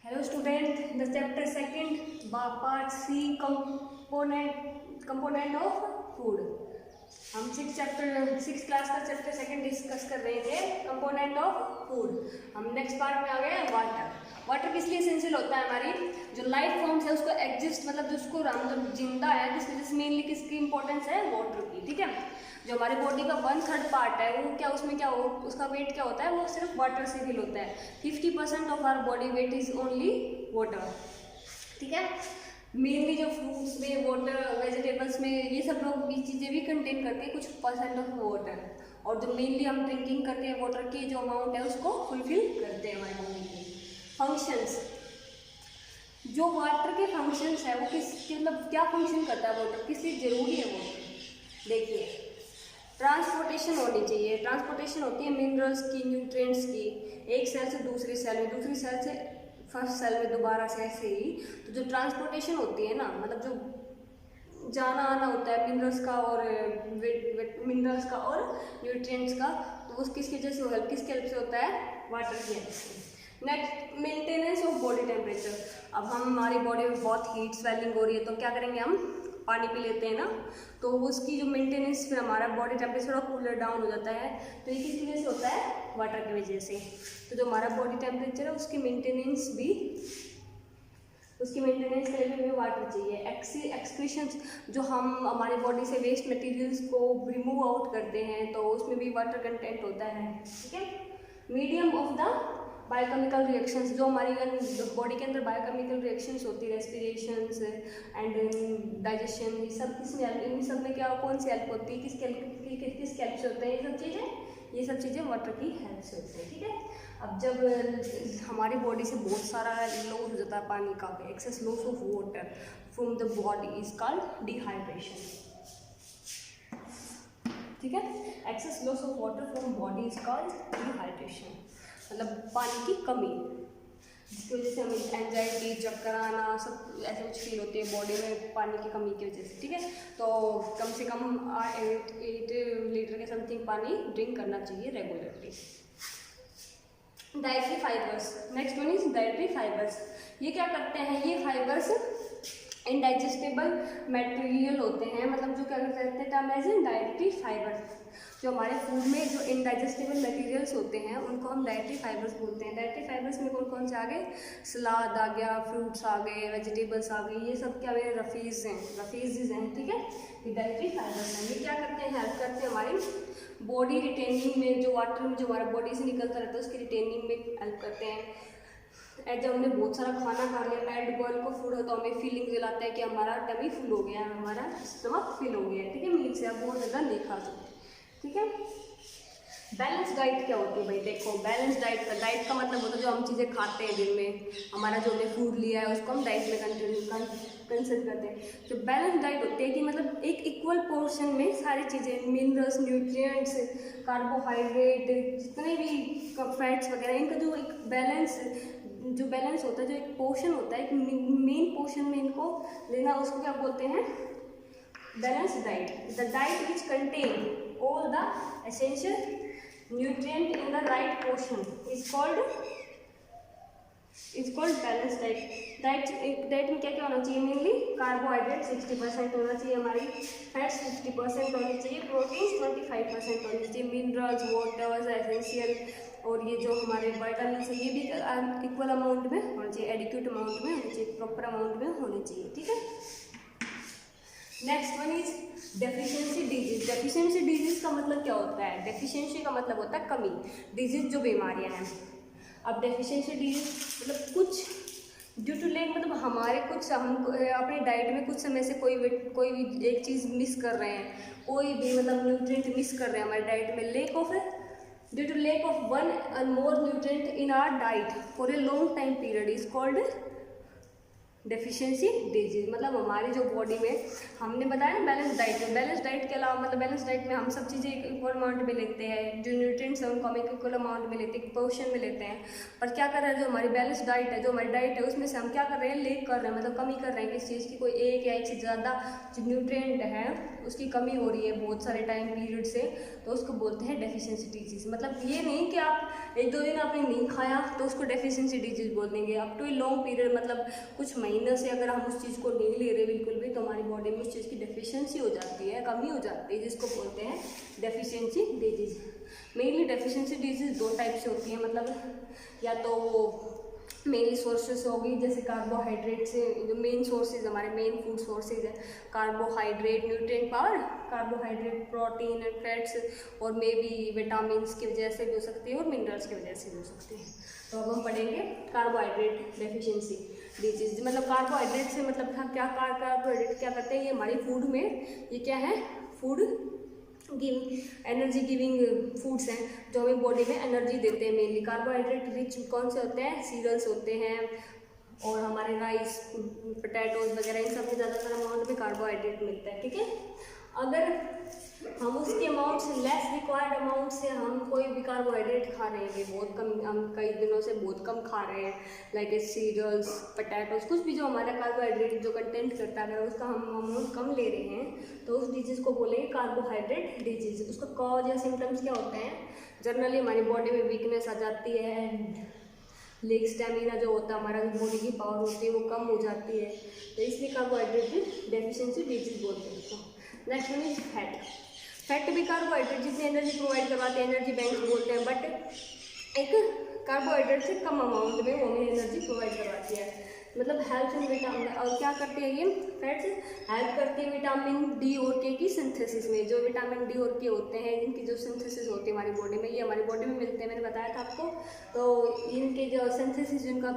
Hello student, the chapter second part C component of food. हम six class का chapter second discuss कर रहे थे, कंपोनेंट ऑफ फूड। हम नेक्स्ट पार्ट में आ गए वाटर। वाटर किस लिए एसेंशियल होता है? हमारी जो लाइफ फॉर्म्स है उसको एग्जिस्ट मतलब जिसको मतलब जिंदा है, जिस वजह से मेनली किसकी इंपॉर्टेंस है? वाटर की। ठीक है, जो हमारे बॉडी का 1/3 पार्ट है वो क्या, उसमें क्या हो, उसका वेट क्या होता है? वो सिर्फ वाटर से फिल होता है। 50% of our body weight is only water. ठीक है, मेनली जो फ्रूट्स में, वाटर, वेजिटेबल्स में, ये सब लोग ये चीज़ें भी कंटेन करते हैं कुछ परसेंट ऑफ वाटर। और जो मेनली हम ड्रिंकिंग करते हैं वाटर की जो अमाउंट है उसको फुलफिल करते हैं हमारे बॉडी के फंक्शंस। जो वाटर के फंक्शंस है वो किस मतलब क्या फंक्शन करता है वाटर, किस लिए जरूरी है वाटर? देखिए, ट्रांसपोर्टेशन होनी चाहिए। ट्रांसपोर्टेशन होती है मिनरल्स की, न्यूट्रिएंट्स की, एक सेल से दूसरी सेल में, दूसरी सेल से फर्स्ट सेल में, दोबारा से ऐसे ही। तो जो ट्रांसपोर्टेशन होती है ना, मतलब जो जाना आना होता है मिनरल्स का और मिनरल्स का और न्यूट्रिएंट्स का, तो वो किसकी वजह से हेल्प, किसके हेल्प से होता है? वाटर की हेल्प से। Next, maintenance of body temperature. अब हमारी बॉडी में बहुत हीट स्वेलिंग हो रही है तो क्या करेंगे? हम पानी पी लेते हैं ना, तो उसकी जो मेंटेनेंस, फिर हमारा बॉडी टेम्परेचर थोड़ा कूलर डाउन हो जाता है। तो ये किसकी वजह से होता है? वाटर की वजह से। तो जो हमारा बॉडी टेम्परेचर है उसकी मेंटेनेंस के लिए भी वाटर चाहिए। एक्सक्रीशंस, जो हम हमारी बॉडी से वेस्ट मटेरियल्स को रिमूव आउट करते हैं तो उसमें भी वाटर कंटेंट होता है। ठीक है, medium of the biochemical reactions, जो हमारी बॉडी के अंदर बायोकेमिकल रिएक्शंस होती है, रेस्पिरेशंस एंड डाइजेशन, ये सब किसमें, इन सब में क्या, कौन सी हेल्प होती है, किसके हेल्प से होते हैं ये सब चीज़ें वाटर की हेल्प से होती है। ठीक है, अब जब हमारी बॉडी से बहुत सारा लॉस हो जाता है पानी का, excess loss of water from the body is called dehydration. ठीक है, excess loss of water from body is called dehydration, मतलब पानी की कमी, जिसकी वजह से हमें एंजाइटी, चक्कर आना, सब ऐसे कुछ फील होती है बॉडी में पानी की कमी की वजह से। ठीक है, तो कम से कम 8 लीटर के समथिंग पानी ड्रिंक करना चाहिए regularly. Dietary fibres, next one is dietary fibres. ये क्या करते हैं? ये फाइबर्स इनडाइजेस्टेबल मटेरियल होते हैं, मतलब जो क्या कहते हैं टर्म एज डाइटरी फाइबर्स। जो हमारे फूड में जो इनडाइजेस्टेबल मटेरियल्स होते हैं उनको हम डाइटरी फाइबर्स बोलते हैं। डाइटरी फाइबर्स में कौन कौन से आ गए? सलाद आ गया, फ्रूट्स आ गए, वेजिटेबल्स आ गई, ये सब क्या है? रफीज हैं। ठीक है, ये डाइटरी फाइबर्स हैं। ये क्या करते हैं? हेल्प करते हैं हमारी बॉडी रिटेनिंग में, जो वाटर में जो हमारे बॉडी से निकलता रहता है उसकी रिटेनिंग में हेल्प करते हैं। जब हमने बहुत सारा खाना खा लिया, पैड बॉयल को फूड हो, तो हमें फीलिंग दिलाता है कि हमारा टमी फुल हो गया है, हमारा स्टमक फिल हो गया है। ठीक है, मील से आप बहुत ज़्यादा नहीं खा सकते। ठीक है, बैलेंस डाइट क्या होती है भाई? देखो, बैलेंस डाइट का मतलब होता है जो हम चीज़ें खाते हैं दिन में, हमारा जो हमने फूड लिया है उसको हम डाइट में कंसिडर करते हैं। तो बैलेंस डाइट होती है कि मतलब एक इक्वल पोर्शन में सारी चीज़ें, मिनरल्स, न्यूट्रिएंट्स, कार्बोहाइड्रेट, जितने भी फैट्स वगैरह, इनका जो एक बैलेंस होता है, जो एक पोर्शन होता है, एक मेन पोर्शन में इनको लेना, उसको क्या बोलते हैं? Balance diet. The diet which contain all the essential nutrient in the right portion is called balanced diet। Diet में क्या क्या होना चाहिए? मेनली कार्बोहाइड्रेट 60% होना चाहिए, हमारी फैट्स 50% होनी चाहिए, प्रोटीन 25% होनी चाहिए, मिनरल्स, वाटर एसेंशियल, और ये जो हमारे विटामिन्स है ये भी इक्वल अमाउंट में होना चाहिए, एडिक्वेट अमाउंट में होनी चाहिए, प्रॉपर अमाउंट में होनी चाहिए। ठीक है, next one is deficiency disease. Deficiency disease का मतलब क्या होता है? डेफिशिएंसी का मतलब होता है कमी, डिजीज जो बीमारियां हैं। अब डेफिशिएंसी डिजीज मतलब कुछ ड्यू टू लेक, मतलब हमारे कुछ, हम अपने डाइट में कुछ समय से कोई भी एक चीज़ मिस कर रहे हैं, कोई भी मतलब न्यूट्रिएंट मिस कर रहे हैं हमारे डाइट में, due to lack of one or more nutrient in our diet for a long time period is called deficiency disease मतलब हमारी जो बॉडी में हमने बताया ना बैलेंस डाइट में, बैलेंस डाइट के अलावा मतलब बैलेंस डाइट में हम सब चीज़ें इक्वल अमाउंट में लेते हैं, जो न्यूट्रिएंट्स हैं उनको हम इक्वल अमाउंट में लेते हैं, पोर्शन में लेते हैं। पर क्या कर रहे हैं, जो हमारी बैलेंस डाइट है, जो हमारी डाइट है उसमें से हम क्या कर रहे हैं, लेक कर रहे हैं, मतलब कमी कर रहे हैं किस चीज़ की, कोई एक या एक से ज़्यादा जो न्यूट्रिएंट है उसकी कमी हो रही है बहुत सारे टाइम पीरियड से, तो उसको बोलते हैं डेफिशिएंसी डिजीज। मतलब ये नहीं कि आप एक दो दिन आपने नहीं खाया तो उसको डेफिशिएंसी डिजीज बोल देंगे। Up to a long period मतलब कुछ महीनों से अगर हम उस चीज़ को नहीं ले रहे बिल्कुल भी, तो हमारी बॉडी में उस चीज़ की डेफिशिएंसी हो जाती है, कमी हो जाती है, जिसको बोलते हैं deficiency disease. Mainly deficiency disease दो टाइप से होती है, मतलब या तो वो मेनली सोर्सेस होगी जैसे कार्बोहाइड्रेट से, जो मेन सोर्सेज हमारे मेन फूड सोर्सेज है carbohydrate, nutrient power, carbohydrate, protein and fats, और मे बी विटामिन की वजह से भी हो सकती है और मिनरल्स की वजह से भी हो सकती है। तो अब हम पढ़ेंगे कार्बोहाइड्रेट डेफिशिएंसी डिजीज। मतलब कार्बोहाइड्रेट से मतलब क्या कार्बोहाइड्रेट क्या करते हैं, ये हमारी फूड में ये क्या है, फूड एनर्जी गिविंग फूड्स हैं जो हमें बॉडी में एनर्जी देते हैं। मेनली कार्बोहाइड्रेट रिच कौन से होते हैं, सीरियल्स होते हैं और हमारे राइस, पोटैटोज वगैरह इन सब में ज़्यादातर अमाउंट में कार्बोहाइड्रेट मिलता है। ठीक है, अगर हम उसके अमाउंट से लेस रिक्वायर्ड अमाउंट से हम कोई भी कार्बोहाइड्रेट खा रहे हैं, बहुत कम, हम कई दिनों से बहुत कम खा रहे हैं, लाइक सीरियल्स, पोटैटोज, कुछ भी जो हमारा कार्बोहाइड्रेट जो कंटेंट करता है, अगर उसका हम अमाउंट कम ले रहे हैं तो उस डिजीज़ को बोलेंगे कार्बोहाइड्रेट डिजीज। उसका कॉज या सिम्टम्स क्या होते हैं, जनरली हमारी बॉडी में वीकनेस आ जाती है, लेग स्टेमिना जो होता है हमारा, जो बॉडी की पावर होती है वो कम हो जाती है, तो इसलिए कार्बोहाइड्रेट डेफिशिएंसी डिजीज बोलते हैं उसको। Next one is fat. Fat भी कार्बोहाइड्रेट जितनी एनर्जी प्रोवाइड करवाते हैं, एनर्जी बैंक बोलते हैं, बट एक कार्बोहाइड्रेट से कम अमाउंट में वो हमें एनर्जी प्रोवाइड करवाती है। मतलब हेल्प इन विटामिन, और क्या करते हैं ये फैट्स, हेल्प करते हैं विटामिन डी और के की सिंथेसिस में। जो विटामिन डी और के होते हैं इनकी जो सिंथेसिस होती है हमारी बॉडी में, ये हमारी बॉडी में मिलते हैं, मैंने बताया था आपको। तो इनके जो सिंथेसिस जिनका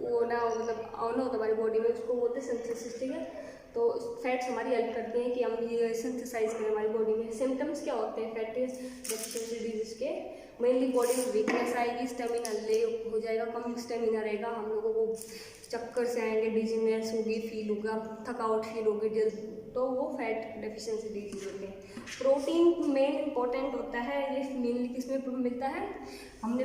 वो ना मतलब ऑन होता है हमारी बॉडी में, उसको बोलते हैं सिंथेसिस। ठीक है, तो फैट्स हमारी हेल्प करते हैं कि हम ये सिंथेसाइज करें हमारी बॉडी में। सिम्टम्स क्या होते हैं फैट डेफिशिएंसी डिजीज के, मेनली बॉडी में वीकनेस आएगी, स्टेमिना ले हो जाएगा, कम स्टेमिना रहेगा, हम लोगों को चक्कर से आएंगे, डिजीनेस होगी, फील होगा, थकावट फील होगी जल्द, तो वो फैट डेफिशिएंसी डिजीज होते हैं। प्रोटीन मेन इंपॉर्टेंट होता है, ये मेनली किसमें मिलता है, हमने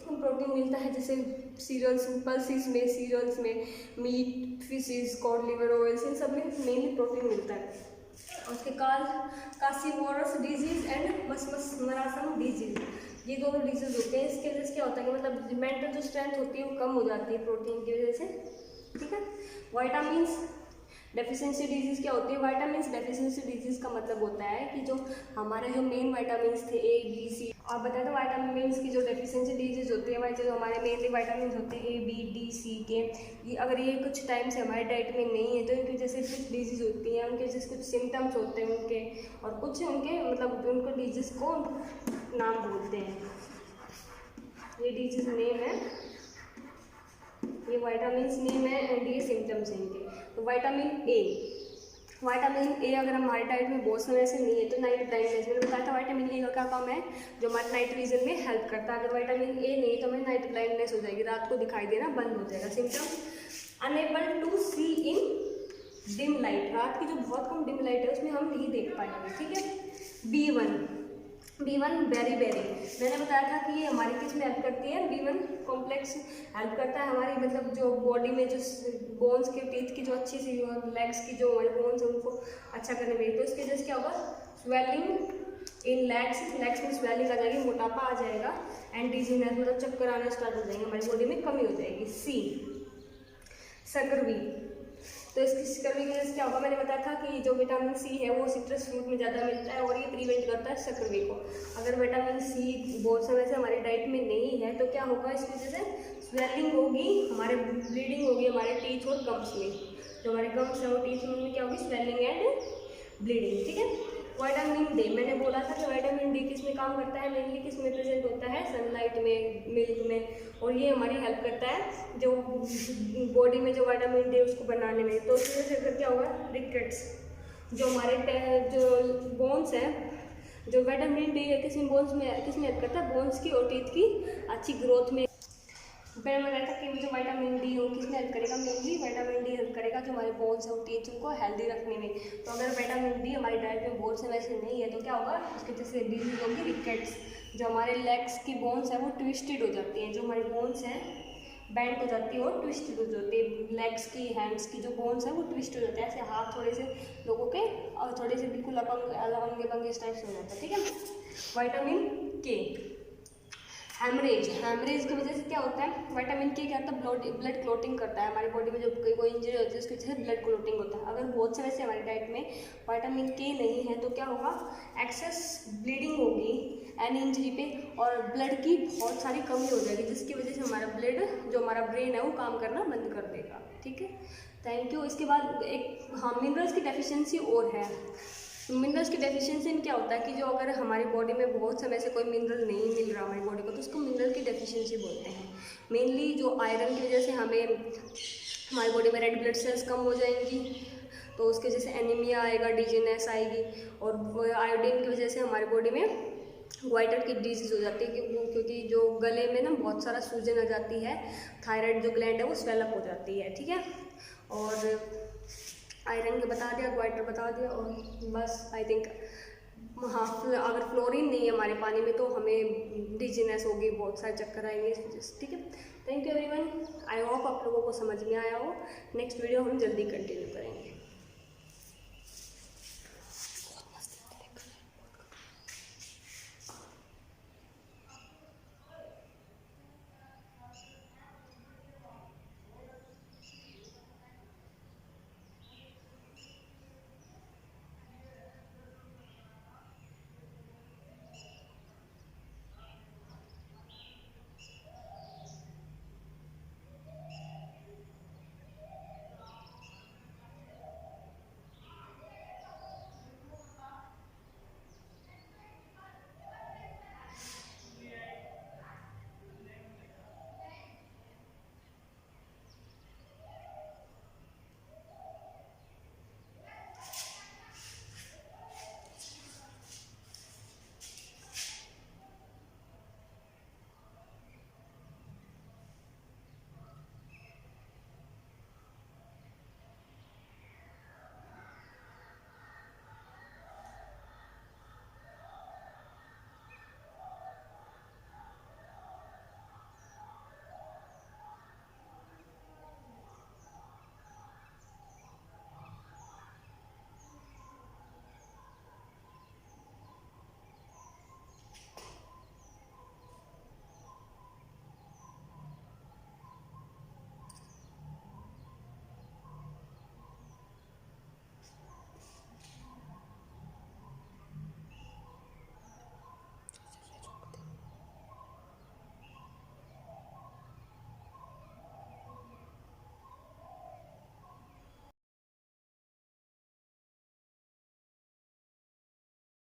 प्रोटीन मिलता है जैसे सीरियल्स, पल्सेस में, सीरियल्स में, meat, fishes, cod liver oils, इन सब में मेनली प्रोटीन मिलता है। उसके कासीमोरस डिजीज एंड मरासम डिजीज, ये दोनों डिजीज होते हैं। इसके वजह से क्या होता है कि मतलब मेंटल जो स्ट्रेंथ होती है वो कम हो जाती है प्रोटीन की वजह से। ठीक है, वाइटामिन्स डेफिशिएंसी डिजीज क्या होती है, वाइटामिन्स डेफिशिएंसी डिजीज का मतलब होता है कि जो हमारे जो मेन वाइटामिन्स थे ए बी सी, आप बताए तो वाइटामिन्स की जो डेफिशिएंसी डिजीज होती है, जो हमारे मेनली वाइटामिन्स होते हैं ए बी डी सी के, ये अगर ये कुछ टाइम से हमारे डाइट में नहीं है तो इनकी वजह से कुछ डिजीज होती हैं, उनके वजह से कुछ सिम्टम्स होते हैं उनके, और कुछ उनके मतलब उनको डिजीज को नाम बोलते हैं। ये डिजीज नेम है, ये वाइटामिन्स नेम है एंड ये सिम्टम्स हैं इनके। तो विटामिन ए अगर हमारे डाइट में बहुत समय से नहीं है तो नाइट ब्लाइंडनेस, मैंने बताया था विटामिन ए का क्या काम है, जो हमारे नाइट विजन में हेल्प करता है। अगर विटामिन ए नहीं तो हमें नाइट ब्लाइंडनेस हो जाएगी, रात को दिखाई देना बंद हो जाएगा। Symptoms, unable to see in dim light, रात की जो बहुत कम डिम लाइट है उसमें हम नहीं देख पाएंगे। ठीक है, B1 बेरी, मैंने बताया था कि ये हमारी किस में हेल्प करती है, B1 कॉम्प्लेक्स हेल्प करता है हमारी मतलब जो बॉडी में जो बोन्स के टीथ की जो अच्छी सी लेग्स की जो हमारी बोन्स है उनको अच्छा करने में। तो इसकी वजह से क्या होगा, स्वेलिंग इन लेग्स में स्वेलिंग आ जाएगी, मोटापा आ जाएगा, एंड डिजीनेस मतलब चक्कर आना स्टार्ट हो जाएंगे, हमारी बॉडी में कमी हो जाएगी। सी सकरवी, तो इसकी स्कर्वी की वजह से क्या होगा, मैंने बताया था कि जो विटामिन सी है वो सिट्रस फ्रूट में ज़्यादा मिलता है और ये प्रिवेंट करता है स्कर्वी को। अगर विटामिन सी बहुत समय से हमारी डाइट में नहीं है तो क्या होगा, इसकी वजह से स्वेलिंग होगी, हमारे ब्लीडिंग होगी हमारे टीथ और गम्स में, जो हमारे गम्स है वो टीथ में क्या होगी, स्वेलिंग एंड ब्लीडिंग। ठीक है, विटामिन डी, मैंने बोला था कि विटामिन डी किस में काम करता है, मेनली किस में प्रेजेंट होता है, सनलाइट में, मिल्क में, और ये हमारी हेल्प करता है जो बॉडी में जो विटामिन डी उसको बनाने में। तो उसकी वजह से क्या होगा, रिकेट्स, जो हमारे जो बोन्स हैं, जो विटामिन डी है किस में बोन्स में किस में हेल्प करता है, बोन्स की और टीथ की अच्छी ग्रोथ में। फिर मैं कहता कि मुझे विटामिन डी हो, किसमें हेल्प करेगा? मेनली विटामिन डी हेल्प करेगा जो हमारे बोन्स और टीथ उनको हेल्दी रखने में। तो अगर विटामिन डी हमारी डाइट में बोन्स में वैसे नहीं है तो क्या होगा? उसकी वजह से डिजीज होगी रिकेट्स। जो हमारे लेग्स की बोन्स हैं वो ट्विस्टेड हो जाती हैं, जो हमारी बोन्स हैं बेंड हो जाती है और ट्विस्टेड हो जाती है। लेग्स की, हैंड्स की जो बोन्स हैं वो ट्विस्ट हो जाते हैं, ऐसे हाथ थोड़े से लोगों के और थोड़े से बिल्कुल अलग बंगे इस टाइप से हो जाता है, ठीक है। विटामिन के, हेमरेज की वजह से क्या होता है? विटामिन के क्या होता है? ब्लड क्लोटिंग करता है हमारी बॉडी में। जब कोई इंजरी होती है उसकी वजह से ब्लड क्लोटिंग होता है। अगर बहुत से वैसे हमारी डाइट में विटामिन के नहीं है तो क्या होगा? एक्सेस ब्लीडिंग होगी एनी इंजरी पे और ब्लड की बहुत सारी कमी हो जाएगी, जिसकी वजह से हमारा ब्लड, जो हमारा ब्रेन है वो काम करना बंद कर देगा, ठीक है। Thank you. इसके बाद एक मिनरल्स की डेफिशिएंसी और है। मिनरल्स की डेफिशिएंसी में क्या होता है कि जो अगर हमारी बॉडी में बहुत समय से कोई मिनरल नहीं मिल रहा हमारी बॉडी को तो उसको मिनरल की डेफिशिएंसी बोलते हैं। मेनली जो आयरन की वजह से हमारी बॉडी में रेड ब्लड सेल्स कम हो जाएंगी तो उसकी वजह से एनीमिया आएगा, डिजीनेस आएगी, और आयोडीन की वजह से हमारी बॉडी में वाइटर की डिजीज हो जाती है क्योंकि जो गले में ना बहुत सारा सूजन आ जाती है, थायराइड जो ग्लैंड है वो स्वेलअप हो जाती है, ठीक है। और आयरन के बता दिया, वाइटर बता दिया, और बस आई थिंक हाँ, अगर फ्लोरीन नहीं है हमारे पानी में तो हमें डिजीनेस होगी, बहुत सारे चक्कर आएंगे इस वजह से, ठीक है। Thank you everyone. I hope आप लोगों को समझ में आया हो। नेक्स्ट वीडियो हम जल्दी कंटिन्यू करेंगे।